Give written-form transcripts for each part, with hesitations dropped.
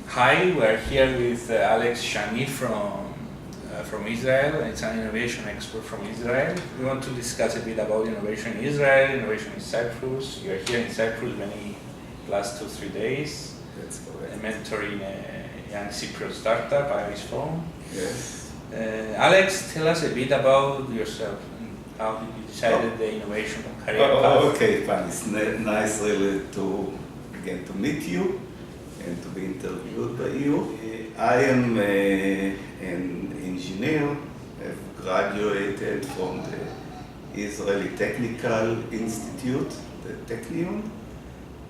Hi, we're here with Alex Shani from Israel. It's an innovation expert from Israel. We want to discuss a bit about innovation in Israel, innovation in Cyprus. You're here in Cyprus many last 2-3 days. That's correct. Mentoring a young Cypriot startup, Irish phone. Yes. Alex, tell us a bit about yourself and how did you decide the innovation career path? Okay, fine. It's nice really to again to meet you and to be interviewed by you. I am an engineer. I've graduated from the Israeli Technical Institute, the Technion.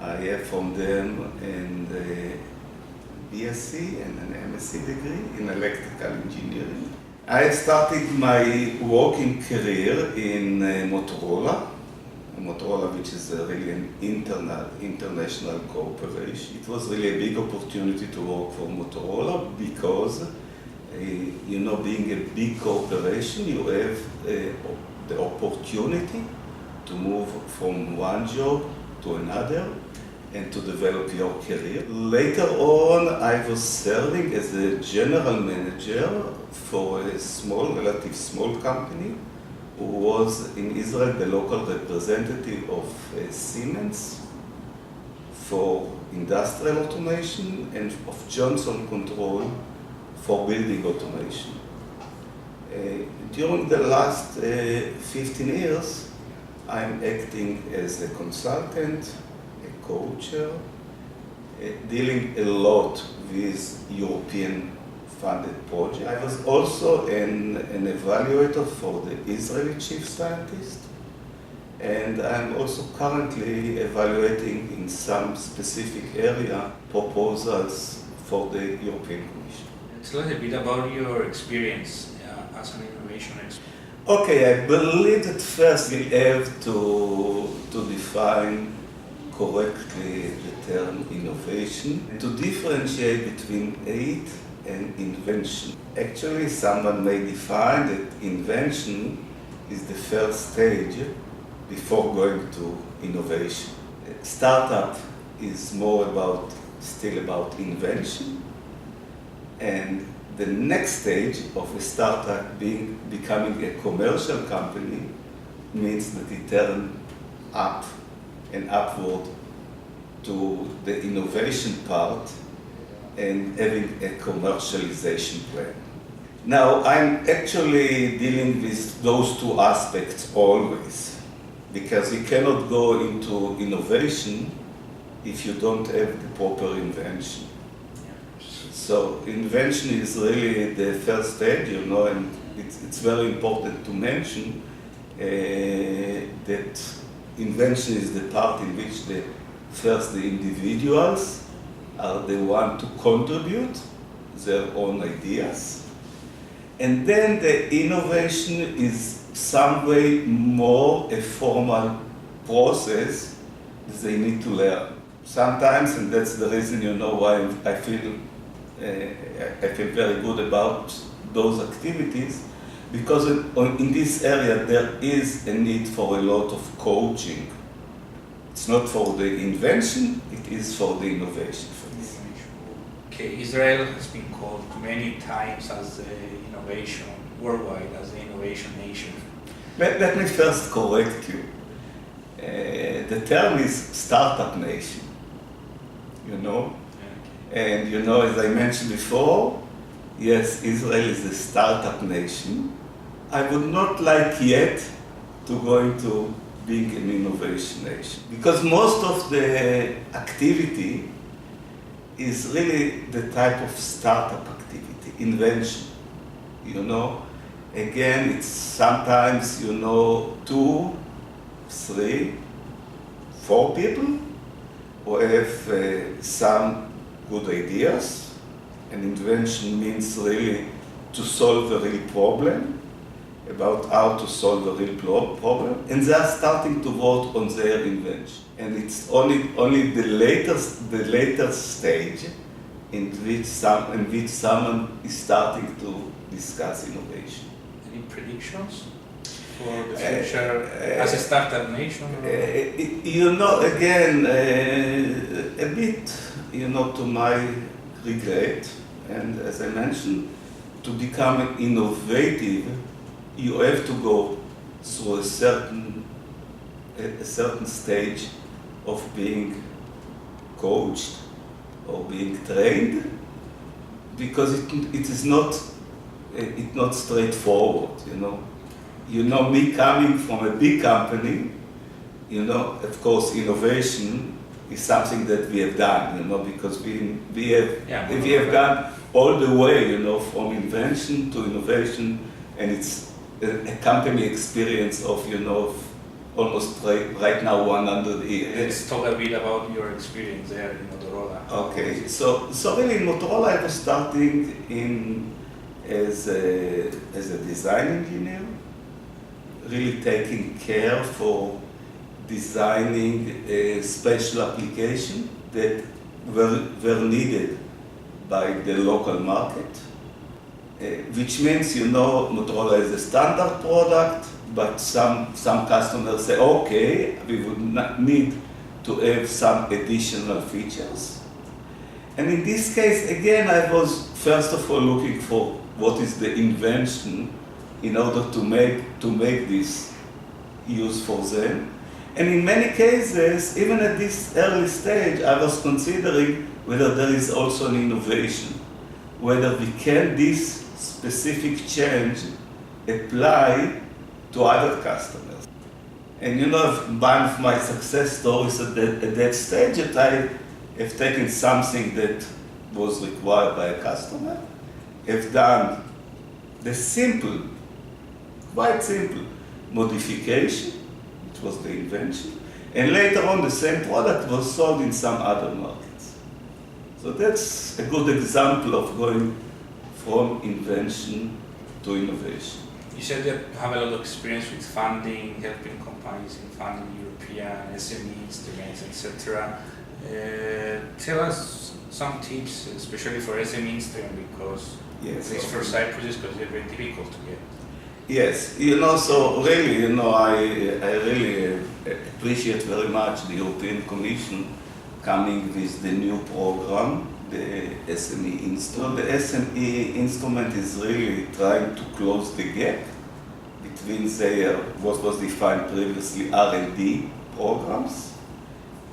I have from them an BSc and an MSc degree in electrical engineering. I started my working career in Motorola, which is really an international corporation. It was really a big opportunity to work for Motorola because, being a big corporation, you have the opportunity to move from one job to another and to develop your career. Later on, I was serving as a general manager for a relatively small company who was in Israel the local representative of Siemens for industrial automation and of Johnson Control for building automation. During the last 15 years, I'm acting as a consultant, a coacher, dealing a lot with European funded projects. I was also an evaluator for the Israeli chief scientist, and I'm also currently evaluating in some specific area proposals for the European Commission. Tell us a bit about your experience as an innovation expert. Okay, I believe that first we have to define correctly the term innovation and to differentiate between aid and invention. Actually, someone may define that invention is the first stage before going to innovation. Startup is still about invention, and the next stage of a startup becoming a commercial company means that it turns up and upward to the innovation part and having a commercialization plan. Now, I'm actually dealing with those two aspects always, because you cannot go into innovation if you don't have the proper invention. So invention is really the first stage, and it's very important to mention that invention is the part in which the individuals are the one to contribute their own ideas. And then the innovation is some way more a formal process that they need to learn. Sometimes, and that's the reason why I feel very good about those activities, because in this area there is a need for a lot of coaching. It's not for the invention, it is for the innovation. Okay, Israel has been called many times as the innovation worldwide, as the innovation nation. Let me first correct you. The term is startup nation, And as I mentioned before, yes, Israel is a startup nation. I would not like yet to go into being an innovation nation, because most of the activity is really the type of startup activity, invention. Again, it's sometimes, 2, 3, 4 people who have some good ideas. And invention means really to solve a real problem, about how to solve a real problem, and they are starting to work on their invention. And it's only the later stage in which someone is starting to discuss innovation. Any predictions for the future as a startup nation? Again, a bit to my regret, and as I mentioned, to become innovative, you have to go through a certain stage of being coached or being trained, because it is not straightforward. Me coming from a big company, of course, innovation is something that we have done, because we have gone all the way, from invention to innovation, and it's a company experience of, almost right now 100 years. Let's talk a bit about your experience there in Motorola. Okay, so really in Motorola I was starting as a design engineer, really taking care for designing a special application that were needed by the local market, which means, Motorola is a standard product, but some customers say, okay, we would not need to have some additional features. And in this case, again, I was first of all looking for what is the invention in order to make this use for them. And in many cases, even at this early stage, I was considering whether there is also an innovation, whether we can this specific change apply to other customers. And one of my success stories at that stage, that I have taken something that was required by a customer, have done the quite simple modification, which was the invention, and later on the same product was sold in some other markets. So that's a good example of going from invention to innovation. You said you have a lot of experience with funding, helping companies in funding European SME instruments, etc. Tell us some tips, especially for SME instrument, because yes, at least for Cyprus, because they're very difficult to get. Yes, so really, I really appreciate very much the European Commission coming with the new program, the SME instrument. The SME instrument is really trying to close the gap between what was defined previously R&D programs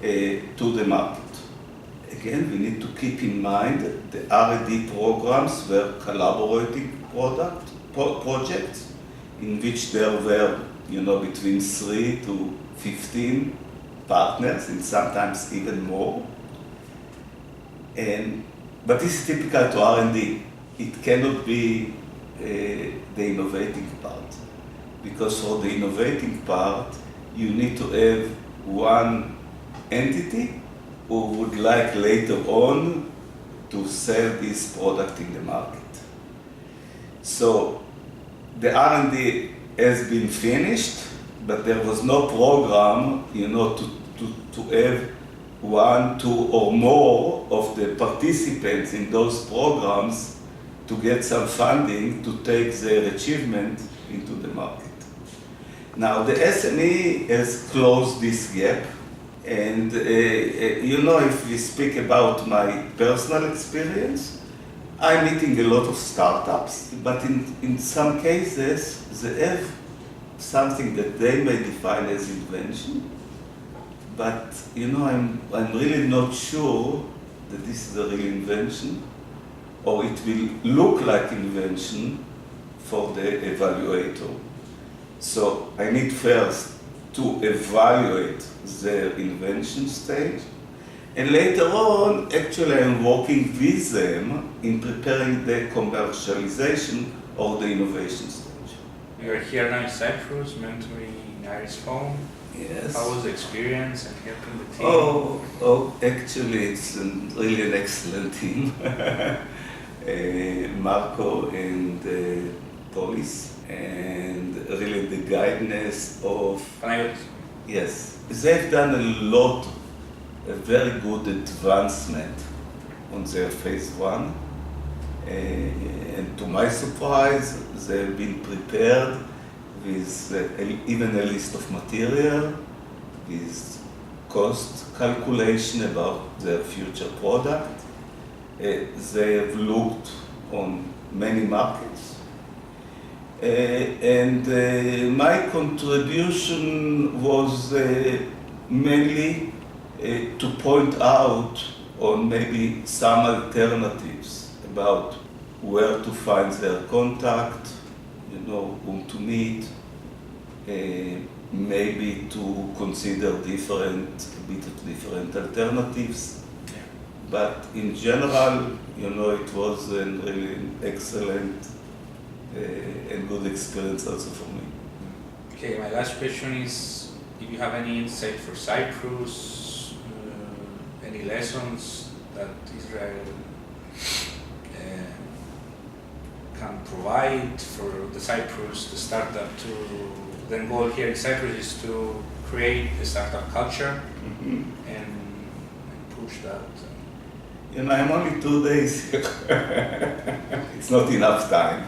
to the market. Again, we need to keep in mind that the R&D programs were collaborating projects in which there were, between 3 to 15 partners, and sometimes even more. But this is typical to R&D. It cannot be the innovating part, because for the innovating part, you need to have one entity who would like later on to sell this product in the market. So the R&D has been finished, but there was no program, to have 1, 2, or more of the participants in those programs to get some funding to take their achievement into the market. Now, the SME has closed this gap, and if we speak about my personal experience, I'm meeting a lot of startups, but in some cases, they have something that they may define as invention, but I'm really not sure that this is a real invention, or it will look like invention for the evaluator. So I need first to evaluate their invention stage, and later on, actually, I'm working with them in preparing the commercialization or the innovation stage. You are here now in Cyprus, mentoring Irish Home. Yes. How was the experience and helping the team? Actually, it's really an excellent team. Marco and Polis, and really the guidance of Panagiotis. Yes, they've done a very good advancement on their phase 1. And to my surprise, they've been prepared with even a list of material, with cost calculation about their future product. They have looked on many markets. And my contribution was mainly to point out on maybe some alternatives about where to find their contact, whom to meet, maybe to consider a bit of different alternatives. Yeah. But in general, it was a really excellent and good experience also for me. Okay, my last question is if you have any insight for Cyprus, any lessons that Israel can provide for the Cyprus, the startup to, the goal here in Cyprus is to create a startup culture and push that. I'm only 2 days here. It's not enough time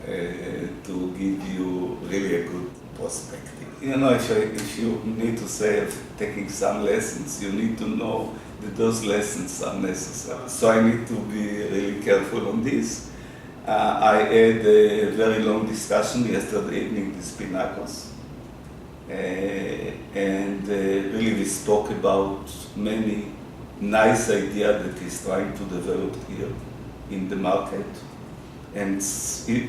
to give you really a good perspective. If you need to say taking some lessons, you need to know that those lessons are necessary. So I need to be really careful on this. I had a very long discussion yesterday evening with Panagiotis, and really we spoke about many nice ideas that he's trying to develop here in the market, and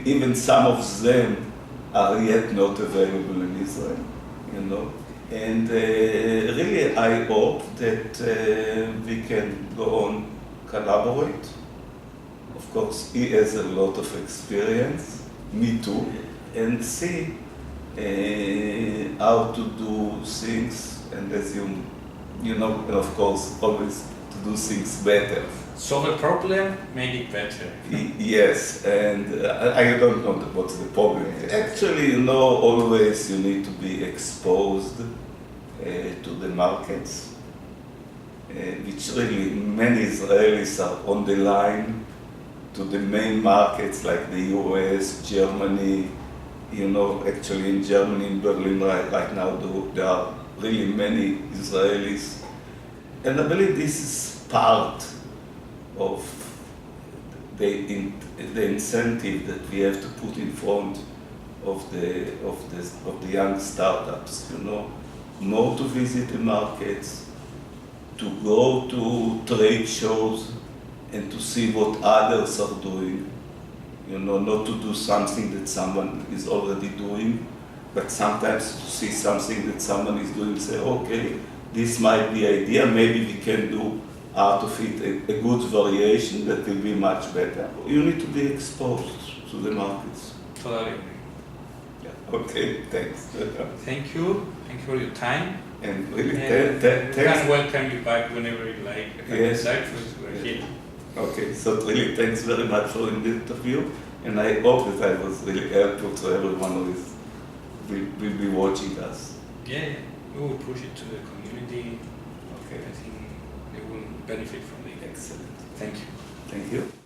even some of them are yet not available in Israel, And really I hope that we can go on collaborate. Of course, he has a lot of experience, me too, and see how to do things, and as and of course, always to do things better. Solve a problem, make it better. Yes, and I don't know what's the problem. Actually, always you need to be exposed to the markets, which really many Israelis are on the line to the main markets like the US, Germany. Actually in Germany, in Berlin right now, there are really many Israelis. And I believe this is part of the incentive that we have to put in front of the young startups, more to visit the markets, to go to trade shows and to see what others are doing, not to do something that someone is already doing, but sometimes to see something that someone is doing, say, okay, this might be idea, maybe we can do out of it a good variation that will be much better. You need to be exposed to the markets. Totally agree. Yeah. Okay, thanks. Thank you for your time. And really, We thanks. can welcome you back whenever you like. Yes. Cyprus, we're here. Okay, so really thanks very much for the interview, and I hope that I was really helpful to everyone who will be watching us. Yeah, we will push it to the community. Okay. I think they will benefit from it. Excellent. Thank you. Thank you.